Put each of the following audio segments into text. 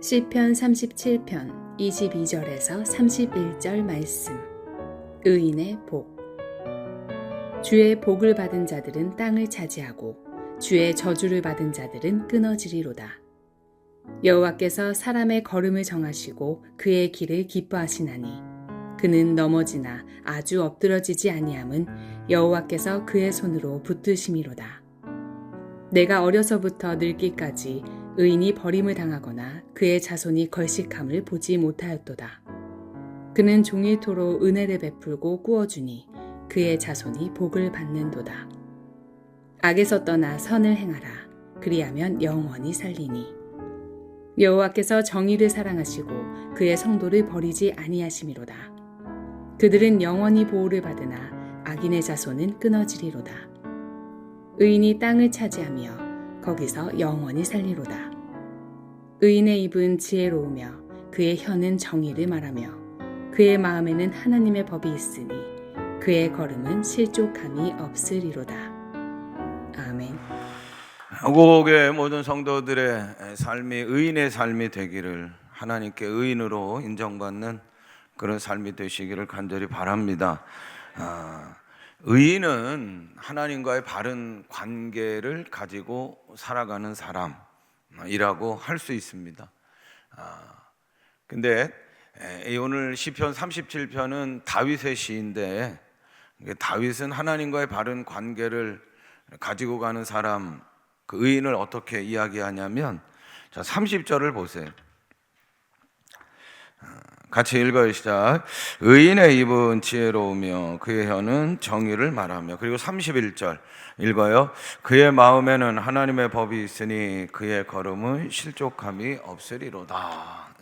시편 37편 22절에서 31절 말씀. 의인의 복. 주의 복을 받은 자들은 땅을 차지하고 주의 저주를 받은 자들은 끊어지리로다. 여호와께서 사람의 걸음을 정하시고 그의 길을 기뻐하시나니 그는 넘어지나 아주 엎드러지지 아니함은 여호와께서 그의 손으로 붙드심이로다. 내가 어려서부터 늙기까지 의인이 버림을 당하거나 그의 자손이 걸식함을 보지 못하였도다. 그는 종일토록 은혜를 베풀고 꾸어주니 그의 자손이 복을 받는도다. 악에서 떠나 선을 행하라. 그리하면 영원히 살리니. 여호와께서 정의를 사랑하시고 그의 성도를 버리지 아니하심이로다. 그들은 영원히 보호를 받으나 악인의 자손은 끊어지리로다. 의인이 땅을 차지하며 거기서 영원히 살리로다. 의인의 입은 지혜로우며 그의 혀는 정의를 말하며 그의 마음에는 하나님의 법이 있으니 그의 걸음은 실족함이 없으리로다. 아멘. 한국의 모든 성도들의 삶이 의인의 삶이 되기를, 하나님께 의인으로 인정받는 그런 삶이 되시기를 간절히 바랍니다. 의인은 하나님과의 바른 관계를 가지고 살아가는 사람이라고 할 수 있습니다. 근데 오늘 시편 37편은 다윗의 시인데, 다윗은 하나님과의 바른 관계를 가지고 가는 사람, 그 의인을 어떻게 이야기하냐면, 자, 30절을 보세요. 같이 읽어요. 시작. 의인의 입은 지혜로우며 그의 혀는 정의를 말하며. 그리고 31절 읽어요. 그의 마음에는 하나님의 법이 있으니 그의 걸음은 실족함이 없으리로다.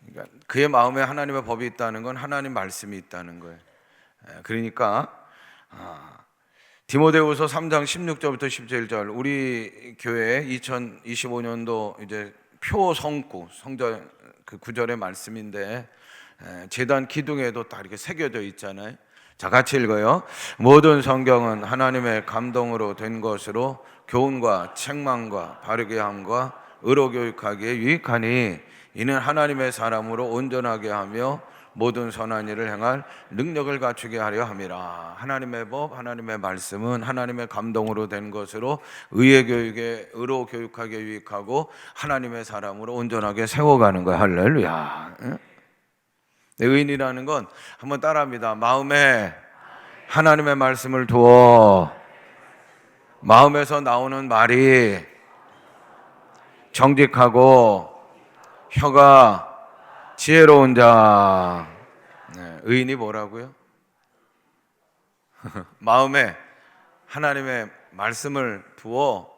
그러니까 그의 마음에 하나님의 법이 있다는 건 하나님 말씀이 있다는 거예요. 그러니까 디모데후서 3장 16절부터 17절, 우리 교회 2025년도 이제 표 성구 성전 그 구절의 말씀인데, 제단 기둥에도 딱 이렇게 새겨져 있잖아요. 자, 같이 읽어요. 모든 성경은 하나님의 감동으로 된 것으로 교훈과 책망과 바르게 함과 의로 교육하기에 유익하니 이는 하나님의 사람으로 온전하게 하며 모든 선한 일을 행할 능력을 갖추게 하려 함이라. 하나님의 법, 하나님의 말씀은 하나님의 감동으로 된 것으로 의의 교육에 의로 교육하게 유익하고 하나님의 사람으로 온전하게 세워가는 거야. 할렐루야. 의인이라는 건 한번 따라합니다. 마음에 하나님의 말씀을 두어 마음에서 나오는 말이 정직하고 혀가 지혜로운 자. 의인이 뭐라고요? 마음에 하나님의 말씀을 두어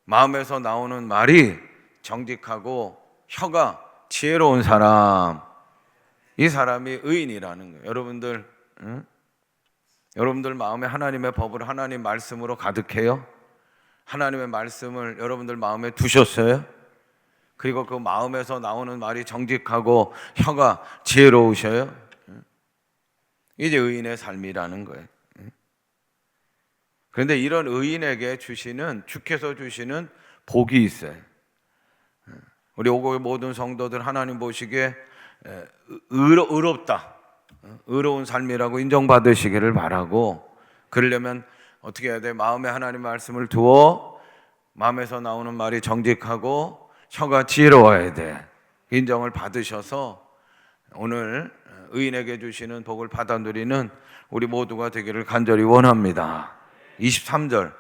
마음에서 나오는 말이 정직하고 혀가 지혜로운 사람, 이 사람이 의인이라는 거예요. 여러분들, 여러분들 마음에 하나님의 법을 하나님 말씀으로 가득해요? 하나님의 말씀을 여러분들 마음에 두셨어요? 그리고 그 마음에서 나오는 말이 정직하고 혀가 지혜로우셔요? 이제 의인의 삶이라는 거예요. 그런데 이런 의인에게 주시는, 주께서 주시는 복이 있어요. 우리 오고의 모든 성도들 하나님 보시기에 의롭다, 의로운 삶이라고 인정받으시기를 바라고, 그러려면 어떻게 해야 돼? 마음에 하나님 말씀을 두어 마음에서 나오는 말이 정직하고 혀가 지혜로워야 돼. 인정을 받으셔서 오늘 의인에게 주시는 복을 받아 누리는 우리 모두가 되기를 간절히 원합니다. 23절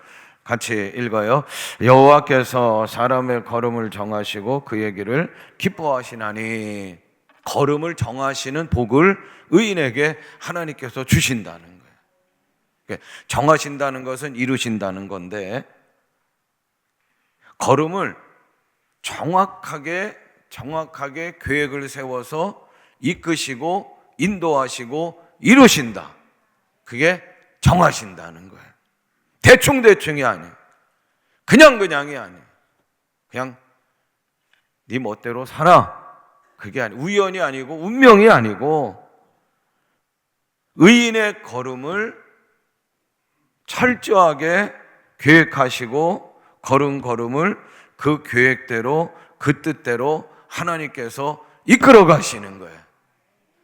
같이 읽어요. 여호와께서 사람의 걸음을 정하시고 그의 길을 기뻐하시나니. 걸음을 정하시는 복을 의인에게 하나님께서 주신다는 거예요. 정하신다는 것은 이루신다는 건데, 걸음을 정확하게 계획을 세워서 이끄시고 인도하시고 이루신다. 그게 정하신다는 거예요. 대충대충이 아니에요. 그냥이 아니에요. 그냥 네 멋대로 살아. 그게 아니에요. 우연이 아니고 운명이 아니고 의인의 걸음을 철저하게 계획하시고 걸음을 그 계획대로 그 뜻대로 하나님께서 이끌어 가시는 거예요.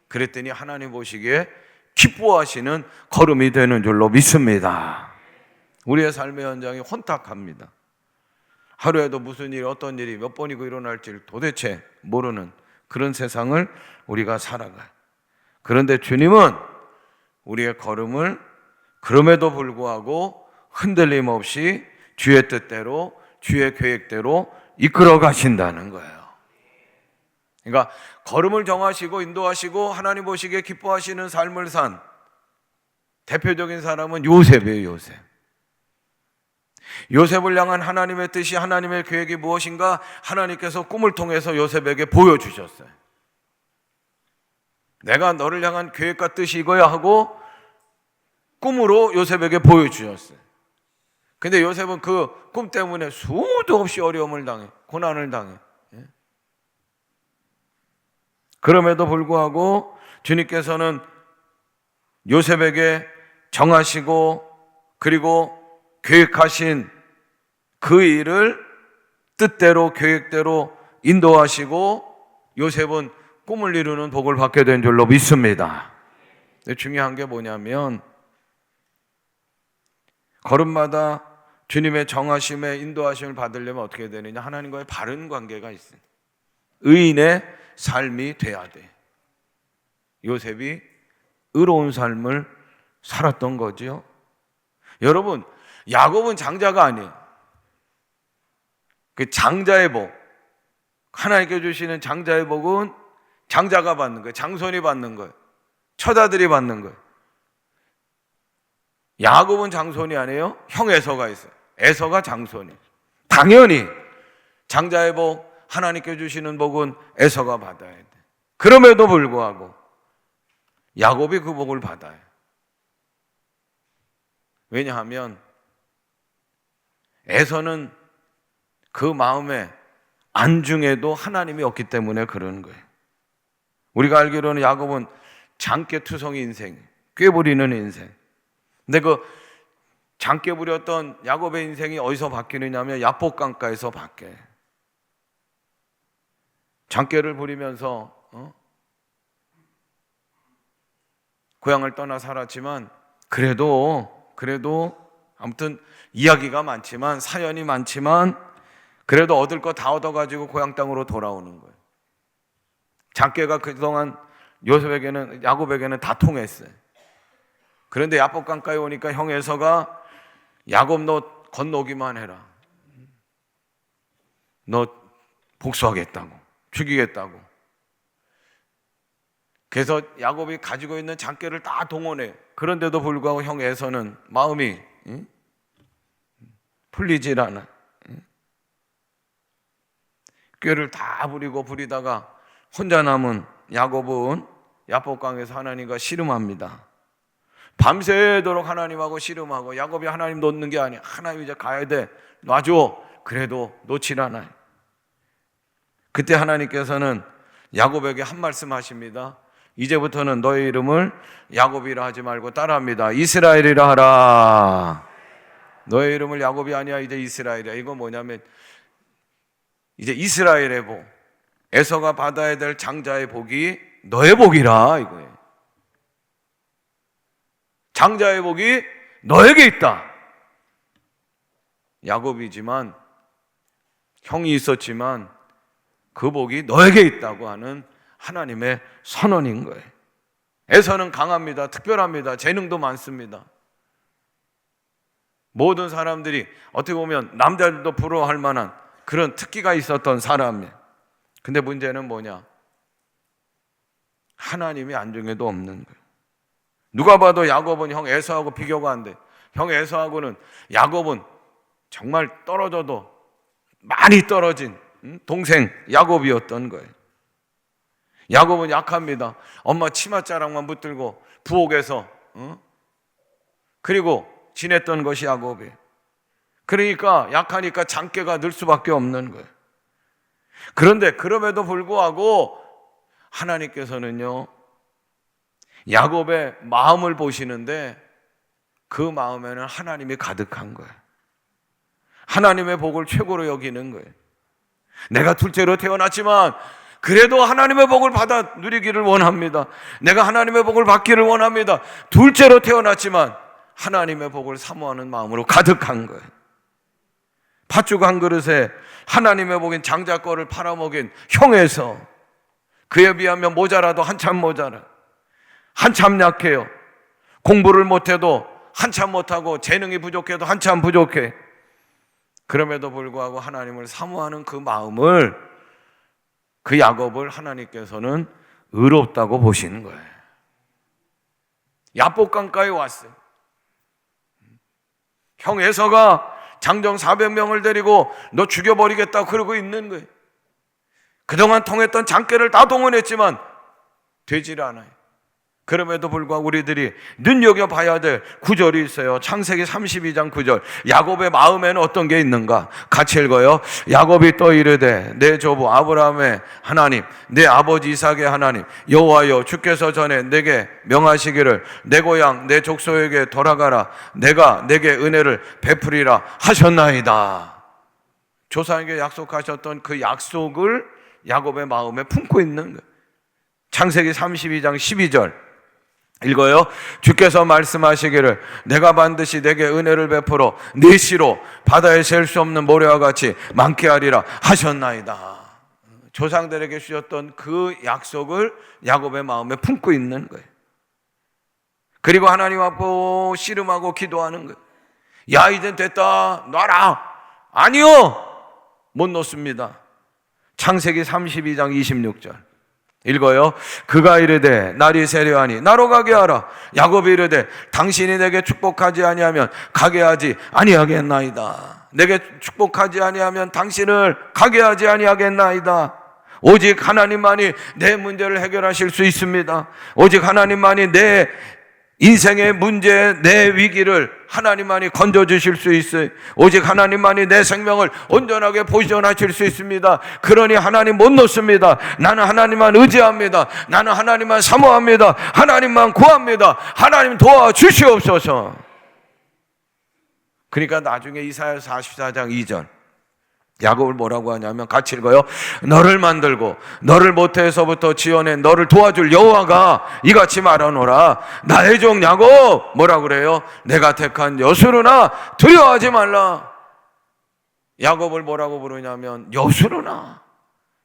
그랬더니 하나님 보시기에 기뻐하시는 걸음이 되는 줄로 믿습니다. 우리의 삶의 현장이 혼탁합니다. 하루에도 무슨 일이 어떤 일이 몇 번이고 일어날지를 도대체 모르는 그런 세상을 우리가 살아가요. 그런데 주님은 우리의 걸음을 그럼에도 불구하고 흔들림 없이 주의 뜻대로 주의 계획대로 이끌어 가신다는 거예요. 그러니까 걸음을 정하시고 인도하시고 하나님 보시기에 기뻐하시는 삶을 산 대표적인 사람은 요셉이에요. 요셉. 요셉을 향한 하나님의 뜻이, 하나님의 계획이 무엇인가 하나님께서 꿈을 통해서 요셉에게 보여주셨어요. 내가 너를 향한 계획과 뜻이 이거야 하고 꿈으로 요셉에게 보여주셨어요. 근데 요셉은 그 꿈 때문에 수도 없이 어려움을 당해, 고난을 당해. 그럼에도 불구하고 주님께서는 요셉에게 정하시고 그리고 계획하신 그 일을 뜻대로 계획대로 인도하시고 요셉은 꿈을 이루는 복을 받게 된 줄로 믿습니다. 근데 중요한 게 뭐냐면 걸음마다 주님의 정하심에 인도하심을 받으려면 어떻게 되느냐? 하나님과의 바른 관계가 있어요. 의인의 삶이 돼야 돼. 요셉이 의로운 삶을 살았던 거죠. 여러분, 야곱은 장자가 아니에요. 그 장자의 복, 하나님께 주시는 장자의 복은 장자가 받는 거예요. 장손이 받는 거예요. 처자들이 받는 거예요. 야곱은 장손이 아니에요. 형 에서가 있어요. 에서가 장손이에요. 당연히 장자의 복, 하나님께 주시는 복은 에서가 받아야 돼. 그럼에도 불구하고 야곱이 그 복을 받아요. 왜냐하면 에서는 그 마음에 안중에도 하나님이 없기 때문에 그러는 거예요. 우리가 알기로는 야곱은 장깨투성이 인생, 꾀부리는 인생. 근데 그 장깨 부렸던 야곱의 인생이 어디서 바뀌느냐 하면 야복 강가에서 바뀌어요. 장깨를 부리면서 고향을 떠나 살았지만 그래도 아무튼 이야기가 많지만 사연이 많지만 그래도 얻을 거 다 얻어가지고 고향 땅으로 돌아오는 거예요. 장깨가 그동안 야곱에게는 다 통했어요. 그런데 야복 강가에 오니까 형 에서가 야곱 너 건너기만 해라. 너 복수하겠다고, 죽이겠다고. 그래서 야곱이 가지고 있는 장깨를 다 동원해. 그런데도 불구하고 형 에서는 마음이 풀리질 않아. 꾀를 다 부리다가 혼자 남은 야곱은 야복강에서 하나님과 씨름합니다. 밤새도록 하나님하고 씨름하고 야곱이 하나님 놓는 게 아니야. 하나님 이제 가야 돼. 놔줘. 그래도 놓질 않아요. 그때 하나님께서는 야곱에게 한 말씀 하십니다. 이제부터는 너의 이름을 야곱이라 하지 말고 따라합니다. 이스라엘이라 하라. 너의 이름을 야곱이 아니야. 이제 이스라엘이야. 이거 뭐냐면 이제 이스라엘의 복, 에서가 받아야 될 장자의 복이 너의 복이라 이거예요. 장자의 복이 너에게 있다. 야곱이지만 형이 있었지만 그 복이 너에게 있다고 하는 하나님의 선언인 거예요. 에서는 강합니다. 특별합니다. 재능도 많습니다. 모든 사람들이 어떻게 보면 남자들도 부러워할 만한 그런 특기가 있었던 사람이에요. 근데 문제는 뭐냐? 하나님이 안중에도 없는 거예요. 누가 봐도 야곱은 형 에서하고 비교가 안 돼. 형 에서하고는 야곱은 정말 떨어져도 많이 떨어진 동생 야곱이었던 거예요. 야곱은 약합니다. 엄마 치맛자락만 붙들고 부엌에서 그리고 지냈던 것이 야곱이에요. 그러니까 약하니까 장깨가 늘 수밖에 없는 거예요. 그런데 그럼에도 불구하고 하나님께서는요 야곱의 마음을 보시는데 그 마음에는 하나님이 가득한 거예요. 하나님의 복을 최고로 여기는 거예요. 내가 둘째로 태어났지만 그래도 하나님의 복을 받아 누리기를 원합니다. 내가 하나님의 복을 받기를 원합니다. 둘째로 태어났지만 하나님의 복을 사모하는 마음으로 가득한 거예요. 팥죽 한 그릇에 하나님의 복인 장자꺼를 팔아먹인 형에서 그에 비하면 모자라도 한참 모자라, 한참 약해요. 공부를 못해도 한참 못하고 재능이 부족해도 한참 부족해. 그럼에도 불구하고 하나님을 사모하는 그 마음을, 그 야곱을 하나님께서는 의롭다고 보시는 거예요. 야복강가에 왔어요. 형 에서가 장정 400명을 데리고 너 죽여버리겠다고 그러고 있는 거예요. 그동안 통했던 장깨를 다 동원했지만 되질 않아요. 그럼에도 불구하고 우리들이 눈여겨봐야 될 구절이 있어요. 창세기 32장 9절. 야곱의 마음에는 어떤 게 있는가? 같이 읽어요. 야곱이 또 이르되 내 조부 아브라함의 하나님, 내 아버지 이삭의 하나님 여호와여, 주께서 전에 내게 명하시기를 내 고향 내 족속에게 돌아가라, 내가 내게 은혜를 베푸리라 하셨나이다. 조상에게 약속하셨던 그 약속을 야곱의 마음에 품고 있는 거예요. 창세기 32장 12절 읽어요. 주께서 말씀하시기를 내가 반드시 내게 은혜를 베풀어 네 씨로 바다에 셀 수 없는 모래와 같이 많게 하리라 하셨나이다. 조상들에게 주셨던 그 약속을 야곱의 마음에 품고 있는 거예요. 그리고 하나님 앞에 씨름하고 기도하는 거예요. 야, 이젠 됐다, 놔라. 아니요, 못 놓습니다. 창세기 32장 26절 읽어요. 그가 이르되 날이 세려하니 나로 가게 하라. 야곱이 이르되 당신이 내게 축복하지 아니하면 가게 하지 아니하겠나이다. 내게 축복하지 아니하면 당신을 가게 하지 아니하겠나이다. 오직 하나님만이 내 문제를 해결하실 수 있습니다. 오직 하나님만이 내 인생의 문제, 내 위기를 하나님만이 건져주실 수 있어요. 오직 하나님만이 내 생명을 온전하게 보존하실 수 있습니다. 그러니 하나님 못 놓습니다. 나는 하나님만 의지합니다. 나는 하나님만 사모합니다. 하나님만 구합니다. 하나님 도와주시옵소서. 그러니까 나중에 이사야 44장 2절 야곱을 뭐라고 하냐면, 같이 읽어요. 너를 만들고 너를 모태에서부터 지어낸 너를 도와줄 여호와가 이같이 말하노라. 나의 종 야곱, 뭐라고 그래요? 내가 택한 여수르나 두려워하지 말라. 야곱을 뭐라고 부르냐면 여수르나.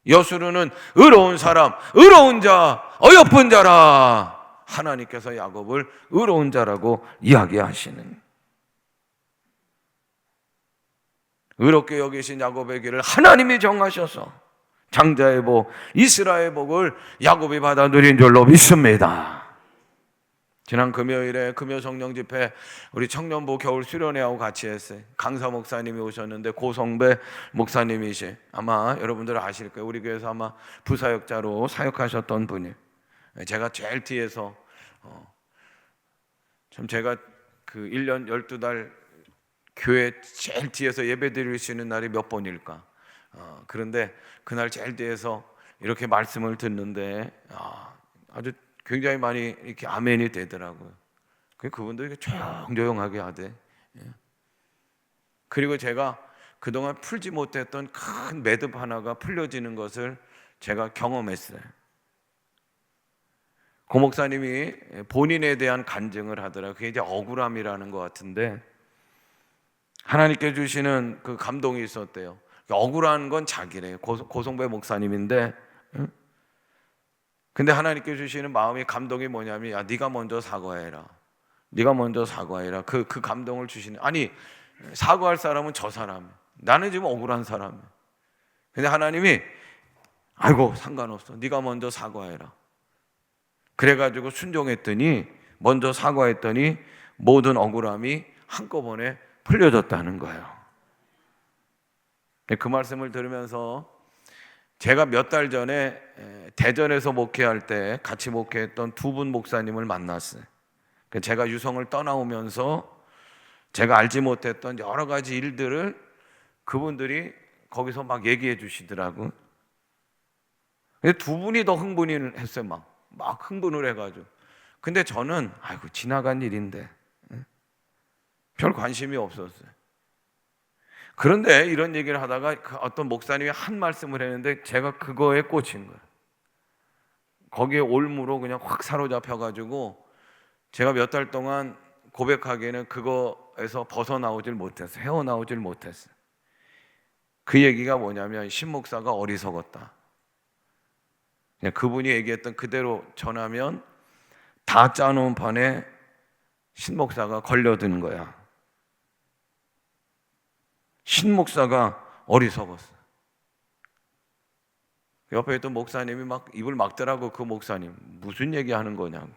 여수르는 의로운 사람, 의로운 자, 어여쁜 자라. 하나님께서 야곱을 의로운 자라고 이야기하시는, 의롭게 여기신 야곱의 길을 하나님이 정하셔서 장자의 복, 이스라엘의 복을 야곱이 받아 누린 줄로 믿습니다. 지난 금요일에 금요성령 집회 우리 청년부 겨울 수련회하고 같이 했어요. 강사 목사님이 오셨는데 고성배 목사님이시, 아마 여러분들 아실 거예요. 우리 교회에서 아마 부사역자로 사역하셨던 분이, 제가 제일 뒤에서 참 제가 그 1년 12달 교회 제일 뒤에서 예배 드릴 수 있는 날이 몇 번일까? 그런데 그날 제일 뒤에서 이렇게 말씀을 듣는데 아주 굉장히 많이 이렇게 아멘이 되더라고요. 그분도 이렇게 조용조용하게 하대. 그리고 제가 그동안 풀지 못했던 큰 매듭 하나가 풀려지는 것을 제가 경험했어요. 고 목사님이 본인에 대한 간증을 하더라고요. 그게 이제 억울함이라는 것 같은데, 하나님께 주시는 그 감동이 있었대요. 억울한 건 자기래요. 고성배 목사님인데, 근데 하나님께 주시는 마음의 감동이 뭐냐면, 야, 네가 먼저 사과해라. 네가 먼저 사과해라. 그 감동을 주시는, 아니 사과할 사람은 저 사람, 나는 지금 억울한 사람. 근데 하나님이 아이고 상관없어, 네가 먼저 사과해라. 그래가지고 순종했더니, 먼저 사과했더니 모든 억울함이 한꺼번에 풀려졌다는 거예요. 그 말씀을 들으면서 제가 몇 달 전에 대전에서 목회할 때 같이 목회했던 두 분 목사님을 만났어요. 제가 유성을 떠나오면서 제가 알지 못했던 여러 가지 일들을 그분들이 거기서 막 얘기해 주시더라고요. 두 분이 더 흥분을 했어요. 막 흥분을 해가지고. 근데 저는 아이고 지나간 일인데 별 관심이 없었어요. 그런데 이런 얘기를 하다가 어떤 목사님이 한 말씀을 했는데 제가 그거에 꽂힌 거예요. 거기에 올무로 그냥 확 사로잡혀가지고 제가 몇 달 동안 고백하기에는 그거에서 벗어나오질 못했어요. 헤어나오질 못했어요. 그 얘기가 뭐냐면 신목사가 어리석었다. 그냥 그분이 얘기했던 그대로 전하면 다 짜놓은 판에 신목사가 걸려드는 거야. 신목사가 어리석었어. 옆에 있던 목사님이 막 입을 막더라고. 그 목사님 무슨 얘기하는 거냐고.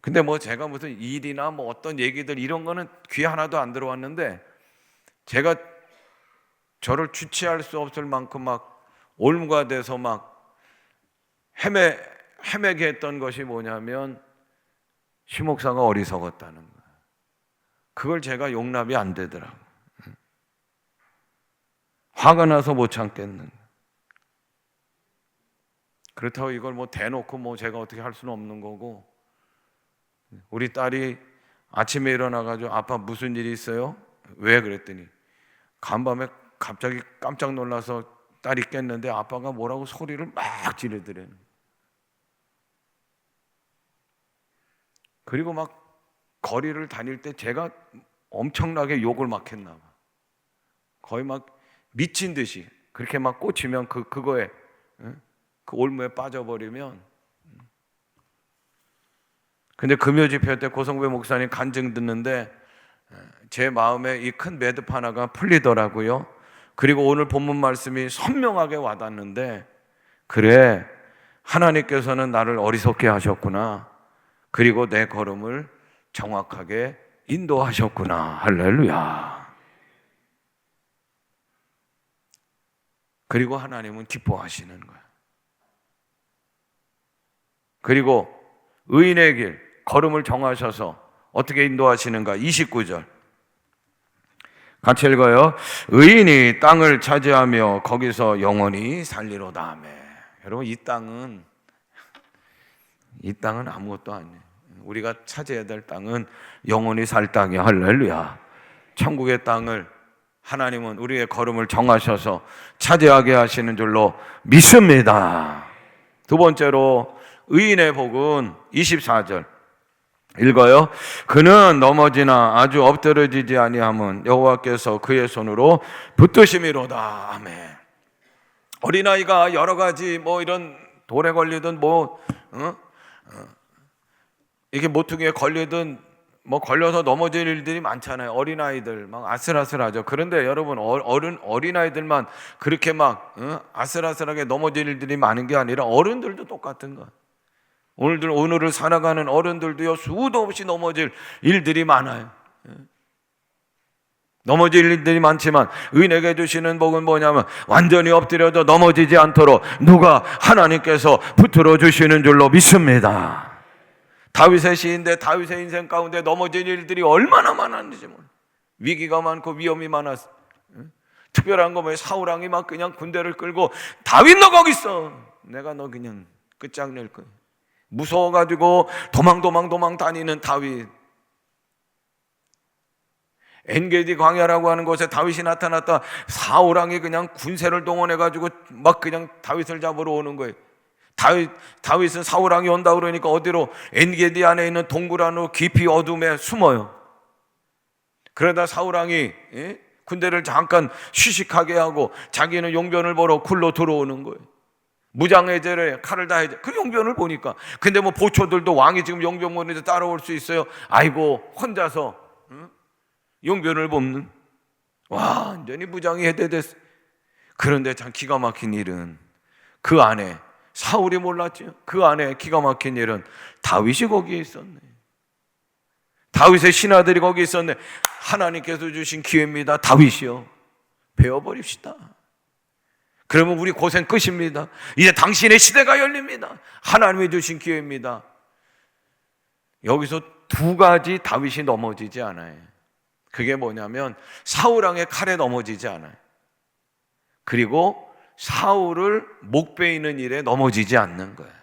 근데 뭐 제가 무슨 일이나 뭐 어떤 얘기들 이런 거는 귀에 하나도 안 들어왔는데, 제가 저를 주체할 수 없을 만큼 막 올무가 돼서 막 헤매게 했던 것이 뭐냐면 신목사가 어리석었다는 거예요. 그걸 제가 용납이 안 되더라고요. 화가 나서 못 참겠는 거예요. 그렇다고 이걸 뭐 대놓고 뭐 제가 어떻게 할 수는 없는 거고, 우리 딸이 아침에 일어나가지고 아빠 무슨 일이 있어요? 왜? 그랬더니 간밤에 갑자기 깜짝 놀라서 딸이 깼는데 아빠가 뭐라고 소리를 막 지르더래요. 그리고 막 거리를 다닐 때 제가 엄청나게 욕을 막 했나 봐. 거의 막 미친 듯이 그렇게 막 꽂히면 그거에 그 올무에 빠져버리면. 근데 금요 집회 때 고성배 목사님 간증 듣는데 제 마음에 이 큰 매듭 하나가 풀리더라고요. 그리고 오늘 본문 말씀이 선명하게 와닿는데, 그래, 하나님께서는 나를 어리석게 하셨구나. 그리고 내 걸음을 정확하게 인도하셨구나. 할렐루야. 그리고 하나님은 기뻐하시는 거야. 그리고 의인의 길, 걸음을 정하셔서 어떻게 인도하시는가? 29절 같이 읽어요. 의인이 땅을 차지하며 거기서 영원히 살리로다 하며. 여러분, 이 땅은 아무것도 아니에요. 우리가 차지해야 될 땅은 영원히 살 땅이야. 할렐루야. 천국의 땅을 하나님은 우리의 걸음을 정하셔서 차지하게 하시는 줄로 믿습니다. 두 번째로 의인의 복은 24절 읽어요. 그는 넘어지나 아주 엎드러지지 아니함은 여호와께서 그의 손으로 붙드심이로다. 아멘. 어린아이가 여러 가지 뭐 이런 돌에 걸리든 이게 모퉁이에 걸리든 뭐 걸려서 넘어질 일들이 많잖아요. 어린아이들 막 아슬아슬하죠. 그런데 여러분, 어린아이들만 그렇게 막 아슬아슬하게 넘어질 일들이 많은 게 아니라 어른들도 똑같은 거예요. 오늘을 살아가는 어른들도요, 수도 없이 넘어질 일들이 많아요. 넘어질 일들이 많지만 의인에게 주시는 복은 뭐냐면 완전히 엎드려도 넘어지지 않도록 하나님께서 붙들어 주시는 줄로 믿습니다. 다윗의 시인데 다윗의 인생 가운데 넘어질 일들이 얼마나 많았는지 몰라요. 위기가 많고 위험이 많았어. 특별한 거 뭐예요? 사울왕이 막 그냥 군대를 끌고 다윗 너 거기 있어. 내가 너 그냥 끝장낼 거야. 무서워가지고 도망 다니는 다윗. 엔게디 광야라고 하는 곳에 다윗이 나타났다. 사울왕이 그냥 군세를 동원해가지고 막 그냥 다윗을 잡으러 오는 거예요. 다윗은 사울왕이 온다 그러니까 어디로? 엔게디 안에 있는 동굴 안으로 깊이 어둠에 숨어요. 그러다 사울왕이 군대를 잠깐 휴식하게 하고 자기는 용변을 보러 굴로 들어오는 거예요. 무장해제를 칼을 다 해제. 그 용변을 보니까. 근데 뭐 보초들도 왕이 지금 용변 보는데 따라올 수 있어요? 아이고, 혼자서 용변을 뽑는. 완전히 무장이 해제됐어. 그런데 참 기가 막힌 일은 그 안에 사울이 몰랐죠. 그 안에 기가 막힌 일은 다윗이 거기에 있었네. 다윗의 신하들이 거기 있었네. 하나님께서 주신 기회입니다. 다윗이요, 배워버립시다. 그러면 우리 고생 끝입니다. 이제 당신의 시대가 열립니다. 하나님이 주신 기회입니다. 여기서 두 가지 다윗이 넘어지지 않아요. 그게 뭐냐면 사울왕의 칼에 넘어지지 않아요. 그리고 사울을 목 베이는 일에 넘어지지 않는 거예요.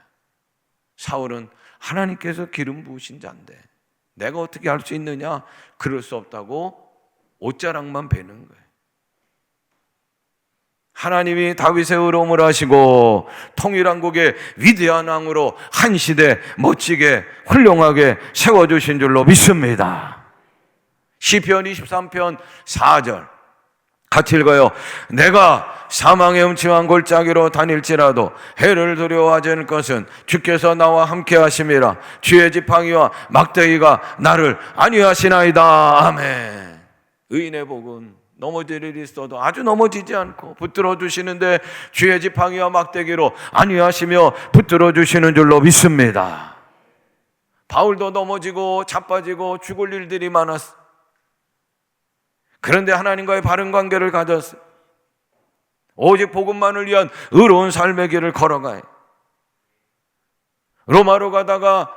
사울은 하나님께서 기름 부으신 자인데 내가 어떻게 할 수 있느냐? 그럴 수 없다고 옷자락만 베는 거예요. 하나님이 다윗의 의로움을 하시고 통일한국의 위대한 왕으로 한 시대 멋지게 훌륭하게 세워주신 줄로 믿습니다. 시편 23편 4절 같이 읽어요. 내가 사망의 음침한 골짜기로 다닐지라도 해를 두려워하지 않을 것은 주께서 나와 함께 하심이라. 주의 지팡이와 막대기가 나를 안위하시나이다. 아멘. 의인의 복은 넘어질 일이 있어도 아주 넘어지지 않고 붙들어 주시는데 주의 지팡이와 막대기로 안위하시며 붙들어 주시는 줄로 믿습니다. 바울도 넘어지고 자빠지고 죽을 일들이 많았어. 그런데 하나님과의 바른 관계를 가졌어. 오직 복음만을 위한 의로운 삶의 길을 걸어가요. 로마로 가다가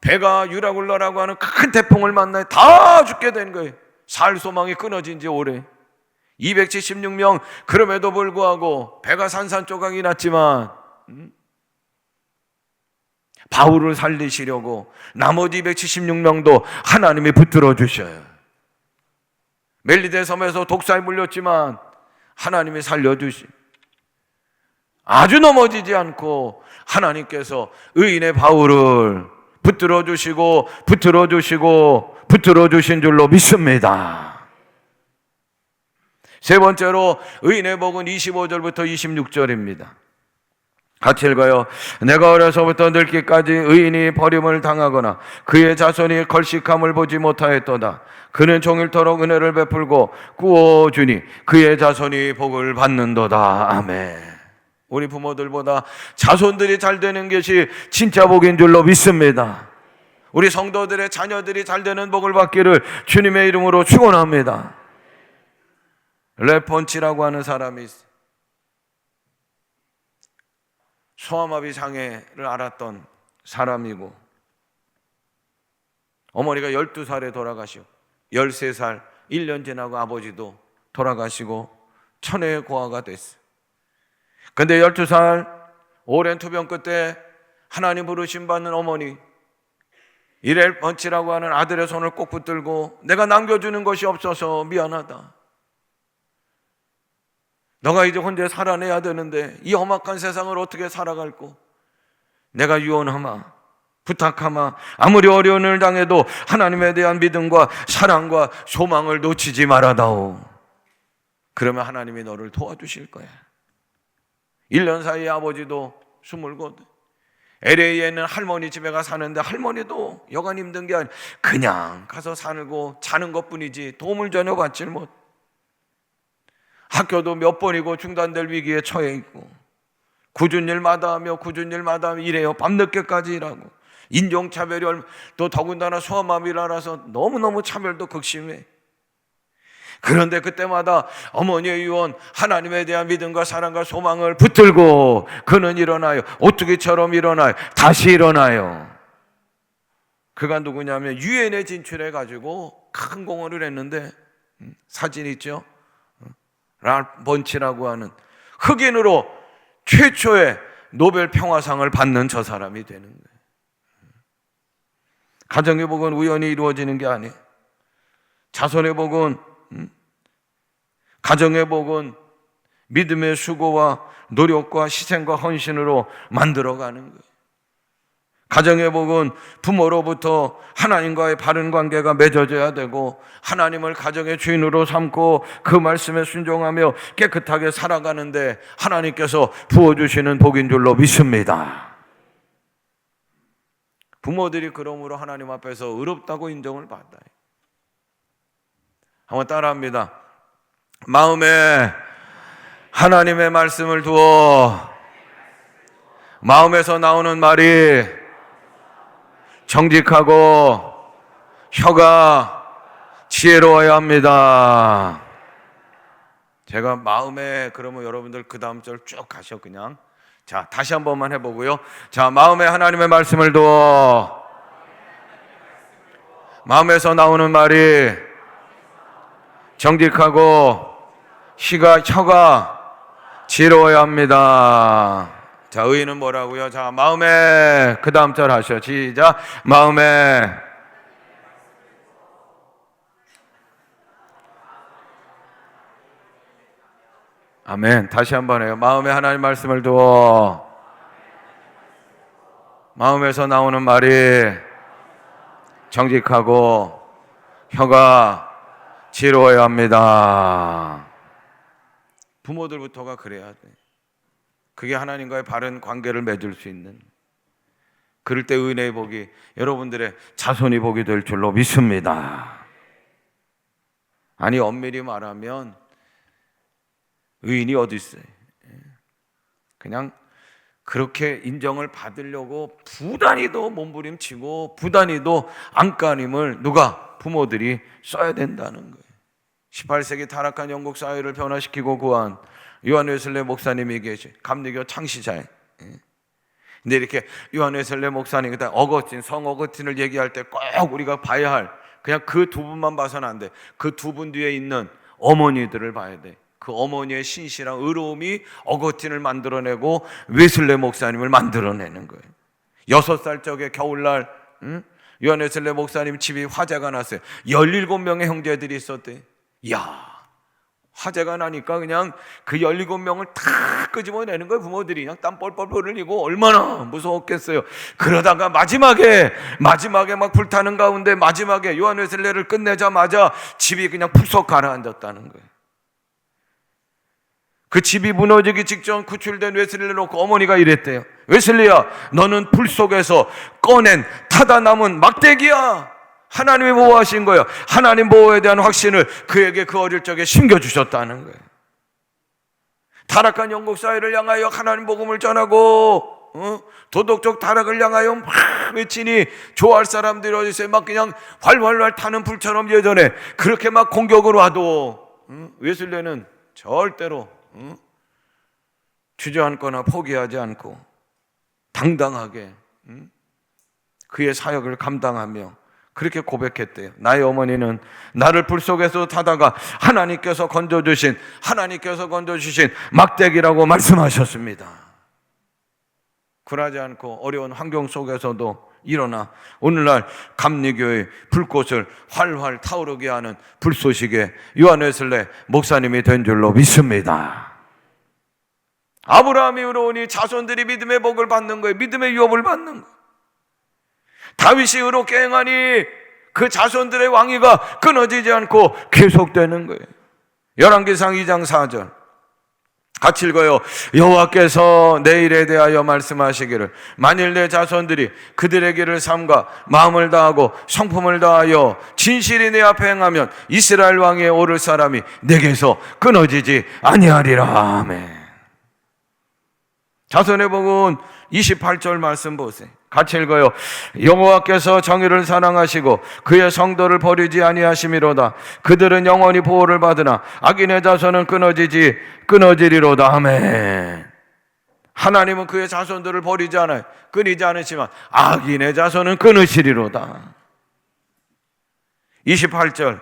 배가 유라굴라라고 하는 큰 태풍을 만나요. 다 죽게 된 거예요. 살 소망이 끊어진 지 오래. 276명 그럼에도 불구하고 배가 산산조각이 났지만 바울을 살리시려고 나머지 276명도 하나님이 붙들어 주셔요. 멜리데 섬에서 독사에 물렸지만 하나님이 살려주시. 아주 넘어지지 않고 하나님께서 의인의 바울을 붙들어 주시고 붙들어 주시고 붙들어 주신 줄로 믿습니다. 세 번째로 의인의 복은 25절부터 26절입니다. 같이 읽어요. 내가 어려서부터 늙기까지 의인이 버림을 당하거나 그의 자손이 걸식함을 보지 못하였도다. 그는 종일토록 은혜를 베풀고 꾸어주니 그의 자손이 복을 받는도다. 아멘. 우리 부모들보다 자손들이 잘 되는 것이 진짜 복인 줄로 믿습니다. 우리 성도들의 자녀들이 잘 되는 복을 받기를 주님의 이름으로 축원합니다. 레폰치라고 하는 사람이 있어요. 소아마비 장애를 앓았던 사람이고 어머니가 12살에 돌아가시고 13살 1년 지나고 아버지도 돌아가시고 천혜의 고아가 됐어요. 근데 12살 오랜 투병 끝에 하나님 부르심 받는 어머니 이렐펀치라고 하는 아들의 손을 꼭 붙들고 내가 남겨주는 것이 없어서 미안하다. 너가 이제 혼자 살아내야 되는데 이 험악한 세상을 어떻게 살아갈꼬? 내가 유언하마 부탁하마 아무리 어려운 일을 당해도 하나님에 대한 믿음과 사랑과 소망을 놓치지 말아다오. 그러면 하나님이 너를 도와주실 거야. 1년 사이에 아버지도 숨을고 LA에 있는 할머니 집에 가 사는데 할머니도 여간 힘든 게 아니라 그냥 가서 살고 자는 것뿐이지 도움을 전혀 받질 못. 학교도 몇 번이고 중단될 위기에 처해 있고 굳은 일마다 하며 일해요. 밤늦게까지 일하고 인종차별이 또 더군다나 소아마비라서 너무너무 차별도 극심해. 그런데 그때마다 어머니의 유언 하나님에 대한 믿음과 사랑과 소망을 붙들고 그는 일어나요. 오뚜기처럼 일어나요. 다시 일어나요. 그가 누구냐면 유엔에 진출해가지고 큰 공헌을 했는데 사진 있죠? 랄번치라고 하는 흑인으로 최초의 노벨 평화상을 받는 저 사람이 되는 거예요. 가정의 복은 우연히 이루어지는 게 아니에요. 자손의 복은 가정의 복은 믿음의 수고와 노력과 희생과 헌신으로 만들어가는 거예요. 가정의 복은 부모로부터 하나님과의 바른 관계가 맺어져야 되고 하나님을 가정의 주인으로 삼고 그 말씀에 순종하며 깨끗하게 살아가는데 하나님께서 부어주시는 복인 줄로 믿습니다. 부모들이 그러므로 하나님 앞에서 의롭다고 인정을 받아요. 한번 따라합니다. 마음에 하나님의 말씀을 두어 마음에서 나오는 말이 정직하고 혀가 지혜로워야 합니다. 제가 마음에 그러면 여러분들 그 다음 절 쭉 가셔 그냥. 자, 다시 한 번만 해보고요. 자, 마음에 하나님의 말씀을 두어 마음에서 나오는 말이 정직하고 혀가 지혜로워야 합니다. 자, 의인은 뭐라고요? 자, 마음에 그 다음 절 하셔. 시작. 마음에 아멘. 다시 한번 해요. 마음에 하나님 말씀을 두어 마음에서 나오는 말이 정직하고 혀가 지혜로워야 합니다. 부모들부터가 그래야 돼. 그게 하나님과의 바른 관계를 맺을 수 있는, 그럴 때 은혜의 복이 여러분들의 자손이 복이 될 줄로 믿습니다. 아니, 엄밀히 말하면 의인이 어디 있어요? 그냥 그렇게 인정을 받으려고 부단히도 몸부림치고 부단히도 안간힘을 누가? 부모들이 써야 된다는 거예요. 18세기 타락한 영국 사회를 변화시키고 구한 요한 웨슬레 목사님이 계시, 감리교 창시자예요. 근데 이렇게 요한 웨슬레 목사님, 그다음 어거스틴, 성 어거스틴을 얘기할 때 꼭 우리가 봐야 할, 그냥 그 두 분만 봐서는 안 돼. 그 두 분 뒤에 있는 어머니들을 봐야 돼. 그 어머니의 신실한 의로움이 어거스틴을 만들어내고 웨슬레 목사님을 만들어내는 거예요. 6살 적에 겨울날 요한 웨슬레 목사님 집이 화재가 났어요. 17명의 형제들이 있었대. 이야, 화재가 나니까 그냥 그 17명을 다 끄집어내는 거예요. 부모들이 그냥 땀 뻘뻘 흘리고 얼마나 무서웠겠어요. 그러다가 마지막에 막 불타는 가운데 마지막에 요한 웨슬레를 끝내자마자 집이 그냥 푹속 가라앉았다는 거예요. 그 집이 무너지기 직전 구출된 웨슬리를 놓고 어머니가 이랬대요. 웨슬리야, 너는 불 속에서 꺼낸 타다 남은 막대기야. 하나님이 보호하신 거예요. 하나님 보호에 대한 확신을 그에게 그 어릴 적에 심겨주셨다는 거예요. 타락한 영국 사회를 향하여 하나님 복음을 전하고 도덕적 타락을 향하여 막 외치니 좋아할 사람들이 어디 있어요? 막 그냥 활활활 타는 불처럼 예전에 그렇게 막 공격으로 와도 웨슬리는 절대로 주저앉거나 포기하지 않고 당당하게 그의 사역을 감당하며 그렇게 고백했대요. 나의 어머니는 나를 불 속에서 타다가 하나님께서 건져주신 막대기라고 말씀하셨습니다. 굴하지 않고 어려운 환경 속에서도 일어나 오늘날 감리교의 불꽃을 활활 타오르게 하는 불쏘시개 요한 웨슬레 목사님이 된 줄로 믿습니다. 아브라함이 의로우니 자손들이 믿음의 복을 받는 거예요. 믿음의 유업을 받는 거예요. 다윗이 의롭게 행하니 그 자손들의 왕위가 끊어지지 않고 계속되는 거예요. 열왕기상 2장 4절 같이 읽어요. 여호와께서 내 일에 대하여 말씀하시기를 만일 내 자손들이 그들의 길을 삼가 마음을 다하고 성품을 다하여 진실이 내 앞에 행하면 이스라엘 왕위에 오를 사람이 내게서 끊어지지 아니하리라. 아멘. 자손의 복은 28절 말씀 보세요. 같이 읽어요. 여호와께서 정의를 사랑하시고 그의 성도를 버리지 아니하심이로다. 그들은 영원히 보호를 받으나 악인의 자손은 끊어지리로다. 아멘. 하나님은 그의 자손들을 버리지 않아요. 끊이지 않으시지만 악인의 자손은 끊으시리로다. 28절.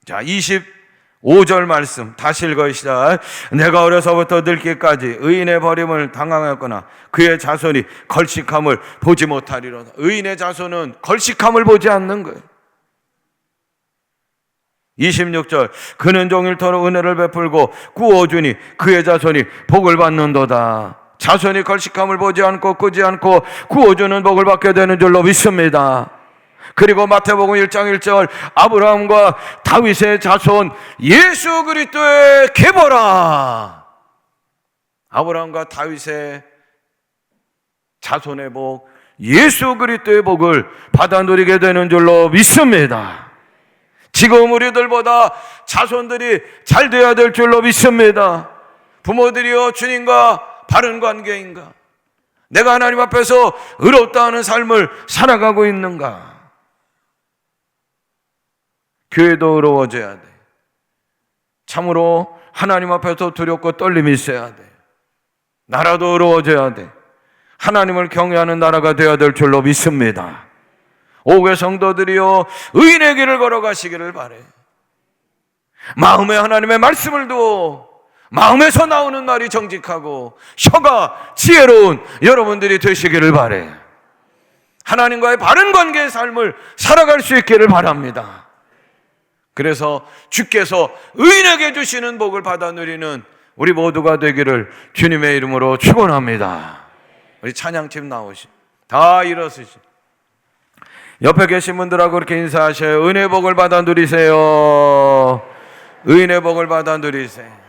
자, 25절 말씀 다시 읽으시다. 내가 어려서부터 늙기까지 의인의 버림을 당하였거나 그의 자손이 걸식함을 보지 못하리로다. 의인의 자손은 걸식함을 보지 않는 거예요. 26절 그는 종일토록 은혜를 베풀고 구워주니 그의 자손이 복을 받는도다. 자손이 걸식함을 보지 않고 끄지 않고 구워주는 복을 받게 되는 줄로 믿습니다. 그리고 마태복음 1장 1절 아브라함과 다윗의 자손 예수 그리스도의 계보라. 아브라함과 다윗의 자손의 복, 예수 그리스도의 복을 받아 누리게 되는 줄로 믿습니다. 지금 우리들보다 자손들이 잘 되어야 될 줄로 믿습니다. 부모들이여 주님과 바른 관계인가? 내가 하나님 앞에서 의롭다 하는 삶을 살아가고 있는가? 교회도 의로워져야 돼. 참으로 하나님 앞에서 두렵고 떨림이 있어야 돼. 나라도 의로워져야 돼. 하나님을 경외하는 나라가 되어야 될 줄로 믿습니다. 오교회 성도들이여 의인의 길을 걸어가시기를 바래. 마음에 하나님의 말씀을 두어 마음에서 나오는 말이 정직하고 혀가 지혜로운 여러분들이 되시기를 바래. 하나님과의 바른 관계의 삶을 살아갈 수 있기를 바랍니다. 그래서 주께서 의인에게 주시는 복을 받아 누리는 우리 모두가 되기를 주님의 이름으로 축원합니다. 우리 찬양팀 나오시. 다 일어서시. 옆에 계신 분들하고 그렇게 인사하셔요. 은혜 복을 받아 누리세요. 은혜 복을 받아 누리세요.